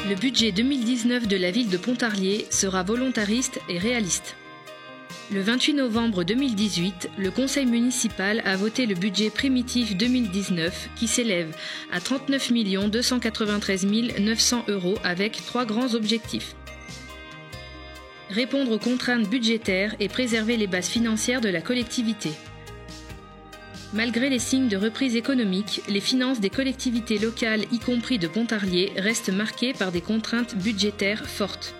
Le budget 2019 de la ville de Pontarlier sera volontariste et réaliste. Le 28 novembre 2018, le conseil municipal a voté le budget primitif 2019 qui s'élève à 39 293 900 € avec 3 grands objectifs. Répondre aux contraintes budgétaires et préserver les bases financières de la collectivité. Malgré les signes de reprise économique, les finances des collectivités locales, y compris de Pontarlier, restent marquées par des contraintes budgétaires fortes.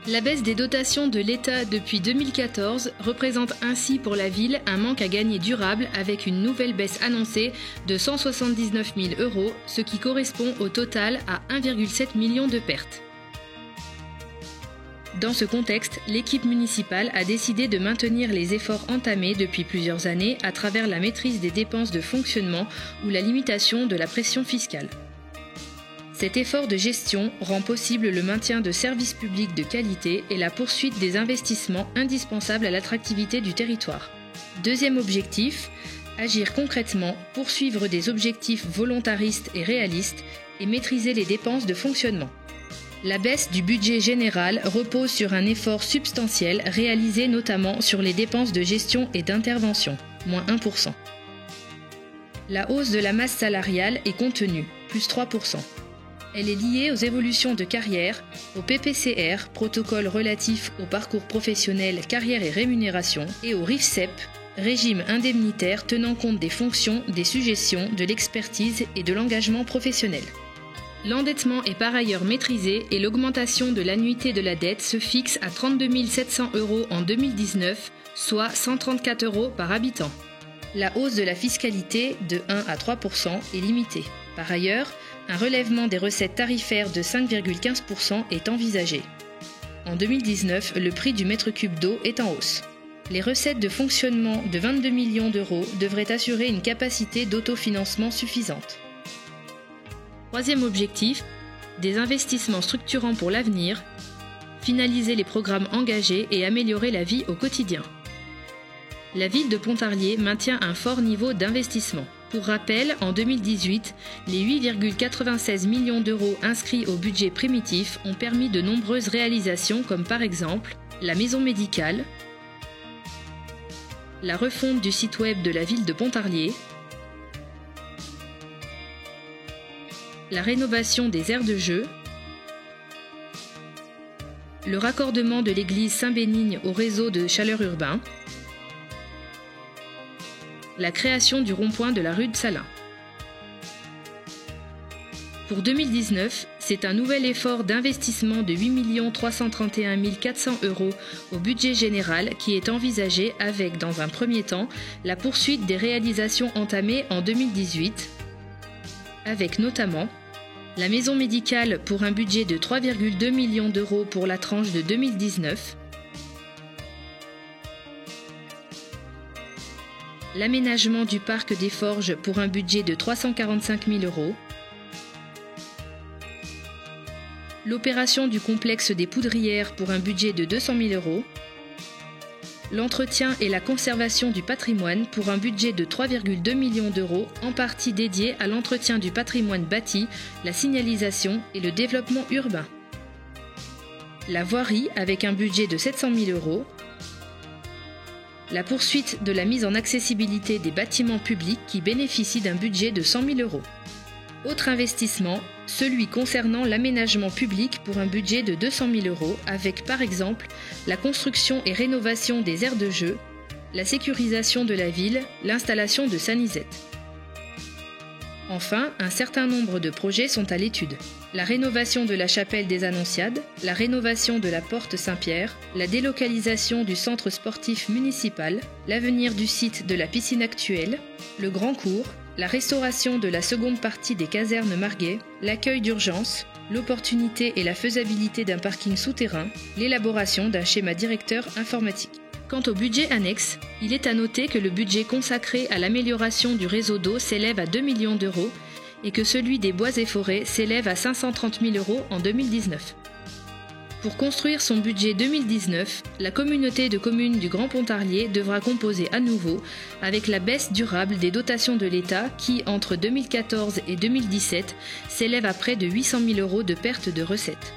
La baisse des dotations de l'État depuis 2014 représente ainsi pour la ville un manque à gagner durable avec une nouvelle baisse annoncée de 179 000 €, ce qui correspond au total à 1,7 million de pertes. Dans ce contexte, l'équipe municipale a décidé de maintenir les efforts entamés depuis plusieurs années à travers la maîtrise des dépenses de fonctionnement ou la limitation de la pression fiscale. Cet effort de gestion rend possible le maintien de services publics de qualité et la poursuite des investissements indispensables à l'attractivité du territoire. Deuxième objectif, agir concrètement, poursuivre des objectifs volontaristes et réalistes et maîtriser les dépenses de fonctionnement. La baisse du budget général repose sur un effort substantiel réalisé notamment sur les dépenses de gestion et d'intervention, moins 1%. La hausse de la masse salariale est contenue, plus 3%. Elle est liée aux évolutions de carrière, au PPCR, protocole relatif au parcours professionnel, carrière et rémunération, et au RIFSEP, régime indemnitaire tenant compte des fonctions, des suggestions, de l'expertise et de l'engagement professionnel. L'endettement est par ailleurs maîtrisé et l'augmentation de l'annuité de la dette se fixe à 32 700 € en 2019, soit 134 € par habitant. La hausse de la fiscalité de 1 à 3% est limitée. Par ailleurs, un relèvement des recettes tarifaires de 5,15% est envisagé. En 2019, le prix du mètre cube d'eau est en hausse. Les recettes de fonctionnement de 22 millions d'euros devraient assurer une capacité d'autofinancement suffisante. Troisième objectif, des investissements structurants pour l'avenir, finaliser les programmes engagés et améliorer la vie au quotidien. La ville de Pontarlier maintient un fort niveau d'investissement. Pour rappel, en 2018, les 8,96 millions d'euros inscrits au budget primitif ont permis de nombreuses réalisations comme par exemple la maison médicale, la refonte du site web de la ville de Pontarlier, la rénovation des aires de jeu, le raccordement de l'église Saint-Bénigne au réseau de chaleur urbain, la création du rond-point de la rue de Salins. Pour 2019, c'est un nouvel effort d'investissement de 8 331 400 € au budget général qui est envisagé avec, dans un premier temps, la poursuite des réalisations entamées en 2018, avec notamment la maison médicale pour un budget de 3,2 millions d'euros pour la tranche de 2019, l'aménagement du parc des Forges pour un budget de 345 000 €, l'opération du complexe des Poudrières pour un budget de 200 000 €, l'entretien et la conservation du patrimoine pour un budget de 3,2 millions d'euros, en partie dédié à l'entretien du patrimoine bâti, la signalisation et le développement urbain. La voirie avec un budget de 700 000 €, la poursuite de la mise en accessibilité des bâtiments publics qui bénéficient d'un budget de 100 000 €. Autre investissement, celui concernant l'aménagement public pour un budget de 200 000 € avec par exemple la construction et rénovation des aires de jeu, la sécurisation de la ville, l'installation de sanisettes. Enfin, un certain nombre de projets sont à l'étude. La rénovation de la chapelle des Annonciades, la rénovation de la porte Saint-Pierre, la délocalisation du centre sportif municipal, l'avenir du site de la piscine actuelle, le grand cours, la restauration de la seconde partie des casernes Marguet, l'accueil d'urgence, l'opportunité et la faisabilité d'un parking souterrain, l'élaboration d'un schéma directeur informatique. Quant au budget annexe, il est à noter que le budget consacré à l'amélioration du réseau d'eau s'élève à 2 millions d'euros et que celui des bois et forêts s'élève à 530 000 € en 2019. Pour construire son budget 2019, la communauté de communes du Grand Pontarlier devra composer à nouveau avec la baisse durable des dotations de l'État qui, entre 2014 et 2017, s'élève à près de 800 000 € de perte de recettes.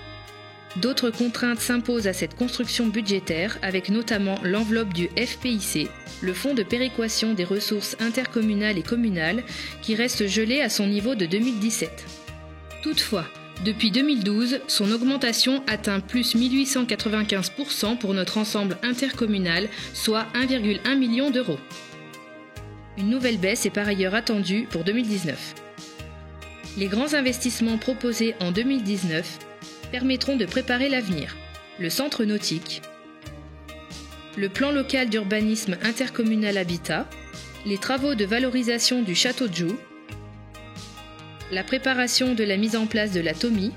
D'autres contraintes s'imposent à cette construction budgétaire, avec notamment l'enveloppe du FPIC, le Fonds de péréquation des ressources intercommunales et communales, qui reste gelé à son niveau de 2017. Toutefois, depuis 2012, son augmentation atteint plus 1895% pour notre ensemble intercommunal, soit 1,1 million d'euros. Une nouvelle baisse est par ailleurs attendue pour 2019. Les grands investissements proposés en 2019 permettront de préparer l'avenir. Le centre nautique, le plan local d'urbanisme intercommunal habitat, les travaux de valorisation du château de Joux, la préparation de la mise en place de la TOMI,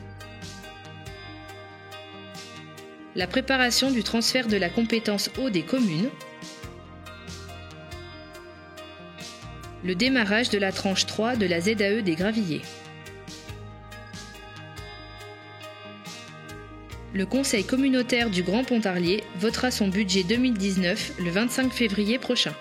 la préparation du transfert de la compétence eau des communes, le démarrage de la tranche 3 de la ZAE des Gravilliers. Le Conseil communautaire du Grand Pontarlier votera son budget 2019 le 25 février prochain.